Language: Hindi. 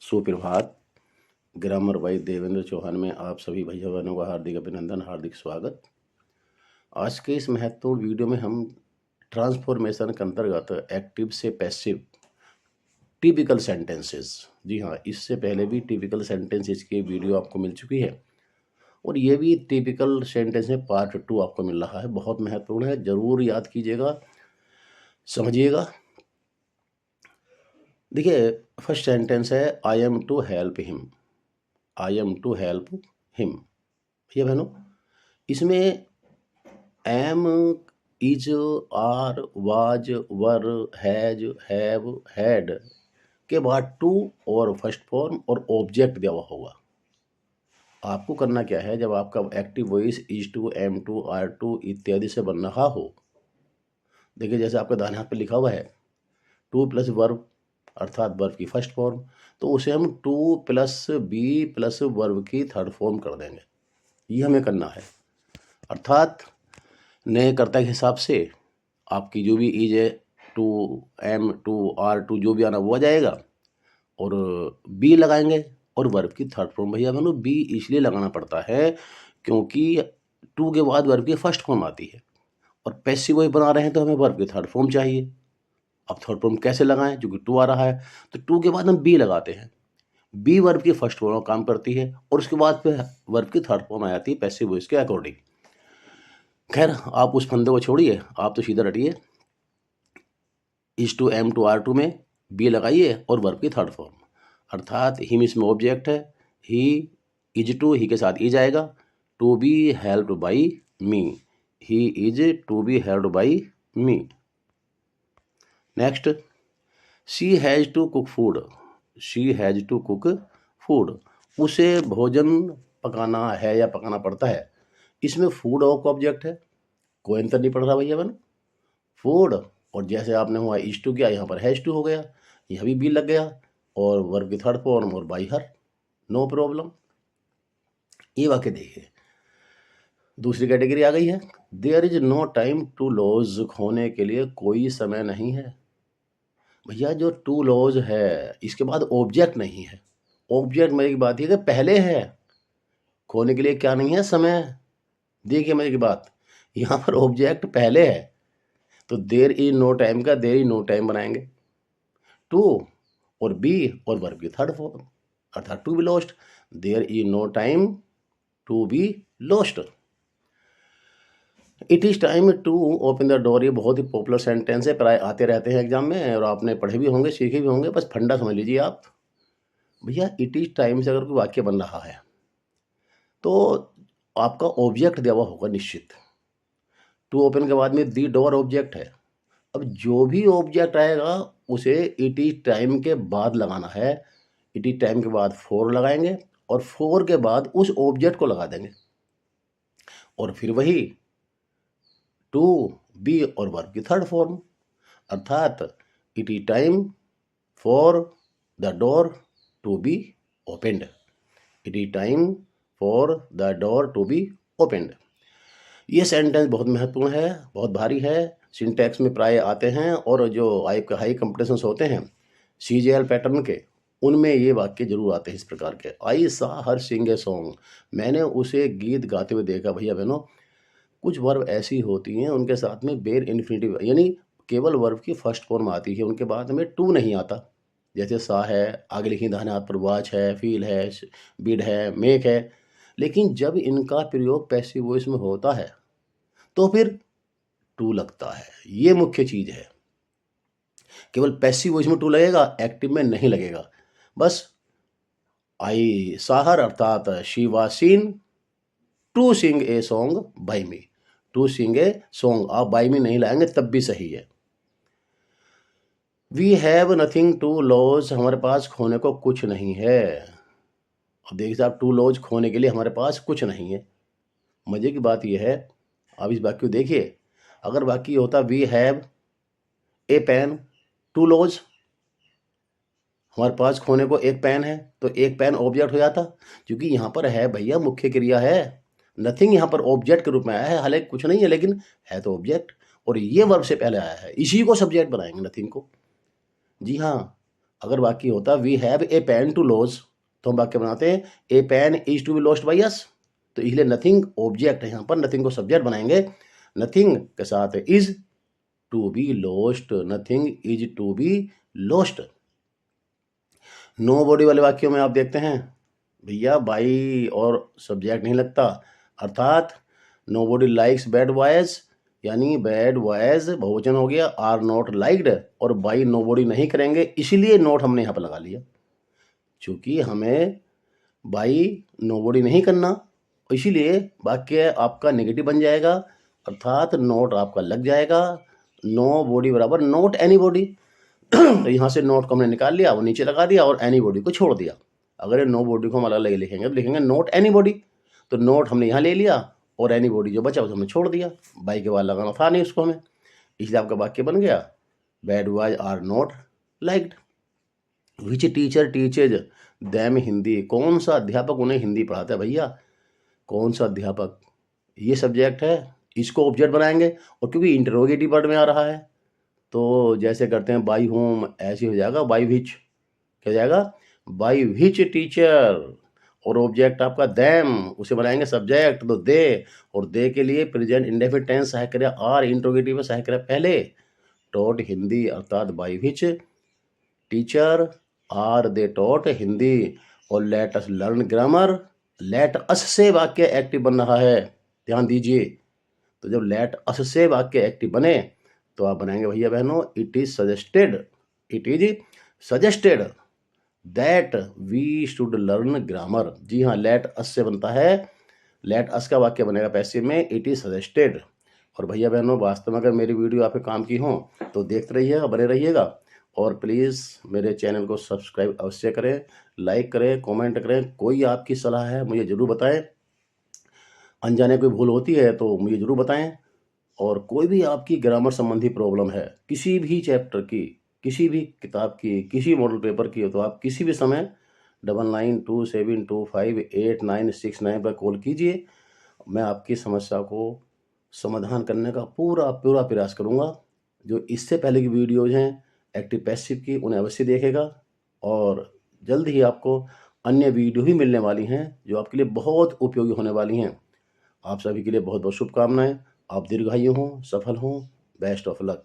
सुप्रभात। ग्रामर बाई देवेंद्र चौहान में आप सभी भैया बहनों का हार्दिक अभिनंदन, हार्दिक स्वागत। आज के इस महत्वपूर्ण वीडियो में हम ट्रांसफॉर्मेशन के अंतर्गत एक्टिव से पैसिव टिपिकल सेंटेंसेस, जी हाँ, इससे पहले भी टिपिकल सेंटेंसेस की वीडियो आपको मिल चुकी है और ये भी टिपिकल सेंटेंस में पार्ट 2 आपको मिल रहा है। बहुत महत्वपूर्ण है, जरूर याद कीजिएगा, समझिएगा। देखिए, फर्स्ट सेंटेंस है I am to help him. I am to help him. भैया बहनों, इसमें am, is, are, was, were, has, have, had के बाद टू और फर्स्ट फॉर्म और ऑब्जेक्ट दिया हुआ होगा। आपको करना क्या है, जब आपका active voice is to, am to, are to इत्यादि से बन रहा हो, देखिए जैसे आपके दाहिने हाथ पे लिखा हुआ है टू प्लस वर्ब अर्थात वर्ब की फर्स्ट फॉर्म, तो उसे हम to plus be plus verb की थर्ड फॉर्म कर देंगे। ये हमें करना है, अर्थात नए कर्ता के हिसाब से आपकी जो भी इज है to, am to, are to जो भी आना वो आ जाएगा और बी लगाएंगे और वर्ब की थर्ड फॉर्म। भैया बहनों, बी इसलिए लगाना पड़ता है क्योंकि टू के बाद वर्ब की फर्स्ट फॉर्म आती है और पैसिव वॉइस बना रहे हैं तो हमें वर्ब की थर्ड फॉर्म चाहिए। अब थर्ड फॉर्म कैसे लगाएं, क्योंकि टू आ रहा है तो टू के बाद हम बी लगाते हैं। बी वर्ब की फर्स्ट फॉर्म काम करती है और उसके बाद फिर वर्ब की थर्ड फॉर्म आ जाती है पैसिव वॉइस के अकॉर्डिंग। खैर, आप उस फंदे को छोड़िए, आप तो सीधा रटिए is to, am to, are to में बी लगाइए और वर्ब की थर्ड फॉर्म, अर्थात हिम इसमें ऑब्जेक्ट है, ही इज टू, ही के साथ इज आएगा, to be helped by me, he is to be helped by me. Next, she has to cook food. She has to cook food, उसे भोजन पकाना है या पकाना पड़ता है। इसमें फूड ऑब्जेक्ट है, कोई अंतर नहीं पड़ रहा भैया बहन। फूड और जैसे आपने हुआ इज टू किया, यहाँ पर हैज टू हो गया, यहाँ भी बी लग गया और वर्ब की थर्ड फॉर्म और बाई हर, नो प्रॉब्लम। ये वाक्य देखिए, दूसरी कैटेगरी आ गई है, there is no time to lose. खोने के लिए कोई समय नहीं है। भैया जो टू लॉज है इसके बाद ऑब्जेक्ट नहीं है। ऑब्जेक्ट मेरी बात है कि पहले है, खोने के लिए क्या नहीं है, समय। देखिए मेरी बात, यहाँ पर ऑब्जेक्ट पहले है तो देयर इज नो टाइम का देयर इज नो टाइम बनाएंगे, टू और बी और वर्ब की थर्ड फॉर्म, अर्थात to be lost. There is no time to be lost. It is time to open the door, ये बहुत ही पॉपुलर सेंटेंस है, प्राय आते रहते हैं एग्जाम में और आपने पढ़े भी होंगे, सीखे भी होंगे, बस फंडा समझ लीजिए आप। भैया इट इज टाइम से अगर कोई वाक्य बन रहा है तो आपका ऑब्जेक्ट दिया हुआ होगा निश्चित। टू ओपन के बाद में दी डोर ऑब्जेक्ट है। अब जो भी ऑब्जेक्ट आएगा उसे इट इज टाइम के बाद लगाना है। इट इज टाइम के बाद फोर लगाएंगे और फोर के बाद उस ऑब्जेक्ट को लगा देंगे और फिर वही टू, बी और वर्ब की थर्ड फॉर्म, अर्थात it is time for the door to be opened. It is time for the door to be opened. ये सेंटेंस बहुत महत्वपूर्ण है, बहुत भारी है, सिंटैक्स में प्राय आते हैं और जो हाई कंपटीशंस होते हैं सीजीएल पैटर्न के, उनमें ये वाक्य जरूर आते हैं इस प्रकार के। आई सा हर सिंग ए सॉन्ग, मैंने उसे गीत गाते हुए देखा। भैया बहनों, कुछ वर्ब ऐसी होती हैं उनके साथ में बेर इन्फिनिटिव यानी केवल वर्ब की फर्स्ट फॉर्म आती है, उनके बाद में टू नहीं आता। जैसे सा है, आगे लिखी दाहिने हाथ पर वॉच है, फील है, बिड है, मेक है। लेकिन जब इनका प्रयोग पैसिव वॉइस में होता है तो फिर टू लगता है। ये मुख्य चीज है, केवल पैसिव वॉइस में टू लगेगा, एक्टिव में नहीं लगेगा। बस आई साहर अर्थात she was seen to sing a song by me. To sing a song, आप बाय मी नहीं लाएंगे तब भी सही है। We have nothing to lose, हमारे पास खोने को कुछ नहीं है। अब देखिए साहब, टू लॉज खोने के लिए हमारे पास कुछ नहीं है। मजे की बात यह है, आप इस वाक्य को देखिए, अगर वाक्य होता we have a pen to lose, हमारे पास खोने को एक पेन है, तो एक पेन ऑब्जेक्ट हो जाता। क्योंकि यहाँ पर है भैया, मुख्य क्रिया है, नथिंग यहाँ पर ऑब्जेक्ट के रूप में आया है, हालांकि कुछ नहीं है लेकिन है तो ऑब्जेक्ट, और ये वर्ब से पहले आया है, इसी को सब्जेक्ट बनाएंगे नथिंग को। जी हाँ, अगर वाक्य होता we have a pen to lose, तो हम वाक्य बनाते हैं a pen is to be lost by us. तो इसलिए नथिंग ऑब्जेक्ट है, यहाँ पर नथिंग को सब्जेक्ट बनाएंगे, नथिंग के साथ is to be lost, nothing is to be lost. Nobody वाले वाक्यों में आप देखते हैं भैया बाई और सब्जेक्ट नहीं लगता, अर्थात nobody likes bad boys, यानी बैड बॉयज बहुवचन हो गया, आर नॉट लाइक्ड, और बाई नो बॉडी नहीं करेंगे, इसीलिए नोट हमने यहाँ पर लगा लिया, क्योंकि हमें बाई नो बॉडी नहीं करना, इसीलिए वाक्य आपका नेगेटिव बन जाएगा, अर्थात नोट आपका लग जाएगा, नो बॉडी बराबर नोट एनी बॉडी। तो यहाँ से नोट को हमने निकाल लिया, वो नीचे लगा दिया और एनी बॉडी को छोड़ दिया। अगर नो बॉडी को हम अलग अलग लिखेंगे तो लिखेंगे नोट एनी बॉडी, तो नोट हमने यहाँ ले लिया और एनी बॉडी जो बचा वो हमने छोड़ दिया, बाई के बाद लगाना था नहीं उसको हमें, इसलिए आपका वाक्य बन गया bad boys are not liked. Which teacher teaches them Hindi, कौन सा अध्यापक उन्हें हिंदी पढ़ाता है भैया, कौन सा अध्यापक, ये सब्जेक्ट है, इसको ऑब्जेक्ट बनाएंगे, और क्योंकि इंटरोगेटिव वर्ड में आ रहा है तो जैसे करते हैं बाई होम, ऐसे हो जाएगा बाई विच, क्या हो जाएगा बाई विच टीचर, और ऑब्जेक्ट आपका देम, उसे बनाएंगे सब्जेक्ट, तो दे, और दे के लिए प्रेजेंट इंडेफिनिट टेंस सहायक क्रिया आर, इंट्रोगेटिव में सहायक क्रिया पहले, टॉट हिंदी, अर्थात by which teacher are they taught Hindi, और let us learn grammar, let us से वाक्य एक्टिव बन रहा है, ध्यान दीजिए। तो जब लेट अस से वाक्य एक्टिव बने तो आप बनाएंगे भैया बहनों it is suggested that we should learn grammar. जी हाँ, लेट अस से बनता है, लेट अस का वाक्य बनेगा पैसिव में, इट इज सजेस्टेड। और भैया बहनों वास्तव में अगर मेरी वीडियो आपके काम की हो तो देखते रहिएगा, बने रहिएगा, और प्लीज़ मेरे चैनल को सब्सक्राइब अवश्य करें, लाइक करें, कमेंट करें, कोई आपकी सलाह है मुझे ज़रूर बताएं, अनजाने कोई भूल होती है तो मुझे ज़रूर बताएं, और कोई भी आपकी ग्रामर संबंधी प्रॉब्लम है किसी भी चैप्टर की, किसी भी किताब की, किसी मॉडल पेपर की हो, तो आप किसी भी समय 9927258969 पर कॉल कीजिए, मैं आपकी समस्या को समाधान करने का पूरा प्रयास करूंगा। जो इससे पहले की वीडियोज़ हैं एक्टिव पैसिव की, उन्हें अवश्य देखेगा, और जल्द ही आपको अन्य वीडियो भी मिलने वाली हैं जो आपके लिए बहुत उपयोगी होने वाली हैं। आप सभी के लिए बहुत बहुत शुभकामनाएं, आप दीर्घायु हों, सफल हों, बेस्ट ऑफ लक।